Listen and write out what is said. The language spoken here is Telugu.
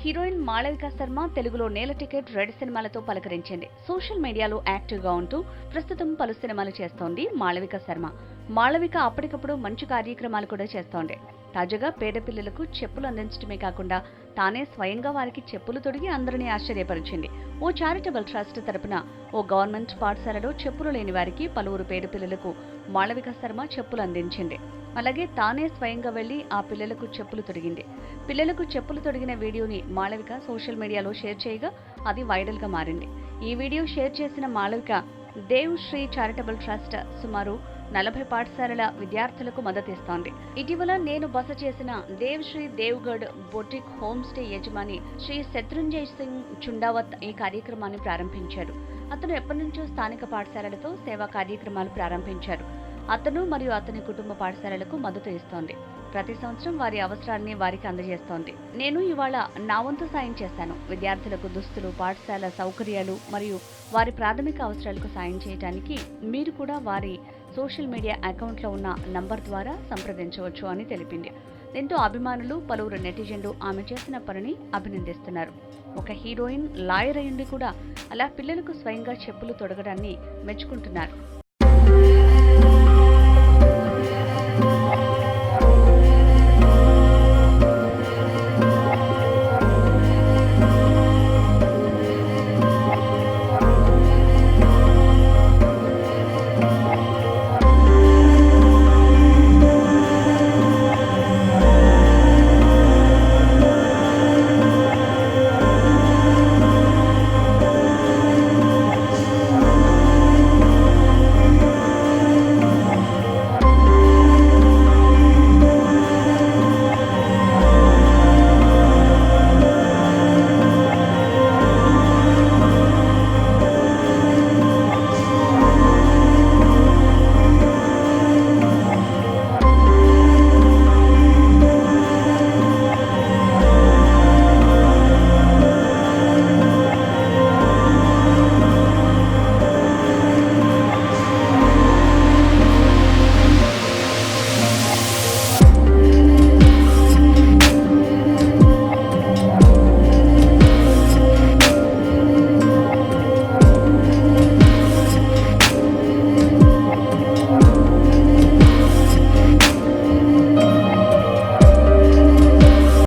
హీరోయిన్ మాళవిక శర్మ తెలుగులో నేల టికెట్, రెడ్ సినిమాలతో పలకరించింది. సోషల్ మీడియాలో యాక్టివ్ గా ఉంటూ ప్రస్తుతం పలు సినిమాలు చేస్తోంది మాళవిక శర్మ. మాళవిక అప్పటికప్పుడు మంచి కార్యక్రమాలు కూడా చేస్తోంది. తాజాగా పేద పిల్లలకు చెప్పులు అందించడమే కాకుండా తానే స్వయంగా వారికి చెప్పులు తొడిగి అందరినీ ఆశ్చర్యపరిచింది. ఓ చారిటబుల్ ట్రస్ట్ తరపున ఓ గవర్నమెంట్ పాఠశాలలో చెప్పులు లేని వారికి పలువురు పేద పిల్లలకు మాళవిక శర్మ చెప్పులు అందించింది. అలాగే తానే స్వయంగా వెళ్లి ఆ పిల్లలకు చెప్పులు తొడిగింది. పిల్లలకు చెప్పులు తొడిగిన వీడియోని మాళవిక సోషల్ మీడియాలో షేర్ చేయగా అది వైరల్ గా మారింది. ఈ వీడియో షేర్ చేసిన మాళవిక దేవ్ శ్రీ చారిటబుల్ ట్రస్ట్ సుమారు 40 పాఠశాలల విద్యార్థులకు మద్దతిస్తోంది. ఇటీవల నేను బస చేసిన Dev Shri Devgarh boutique home stay యజమాని శ్రీ శత్రుంజయ్ సింగ్ చుండావత్ ఈ కార్యక్రమాన్ని ప్రారంభించారు. అతను ఎప్పటి నుంచో స్థానిక పాఠశాలలతో సేవా కార్యక్రమాలు ప్రారంభించారు. అతను మరియు అతని కుటుంబ పాఠశాలలకు మద్దతు ఇస్తోంది. ప్రతి సంవత్సరం వారి అవసరాన్ని వారికి అందజేస్తోంది. నేను ఇవాళ నా వంతు సాయం చేశాను. విద్యార్థులకు దుస్తులు, పాఠశాల సౌకర్యాలు మరియు వారి ప్రాథమిక అవసరాలకు సాయం చేయడానికి మీరు కూడా వారి సోషల్ మీడియా అకౌంట్లో ఉన్న నంబర్ ద్వారా సంప్రదించవచ్చు అని తెలిపింది. దీంతో అభిమానులు, పలువురు నెటిజన్లు ఆమె చేసిన పనిని అభినందిస్తున్నారు. ఒక హీరోయిన్, లాయర్ అయ్యుండి కూడా అలా పిల్లలకు స్వయంగా చెప్పులు తొడగడాన్ని మెచ్చుకుంటున్నారు.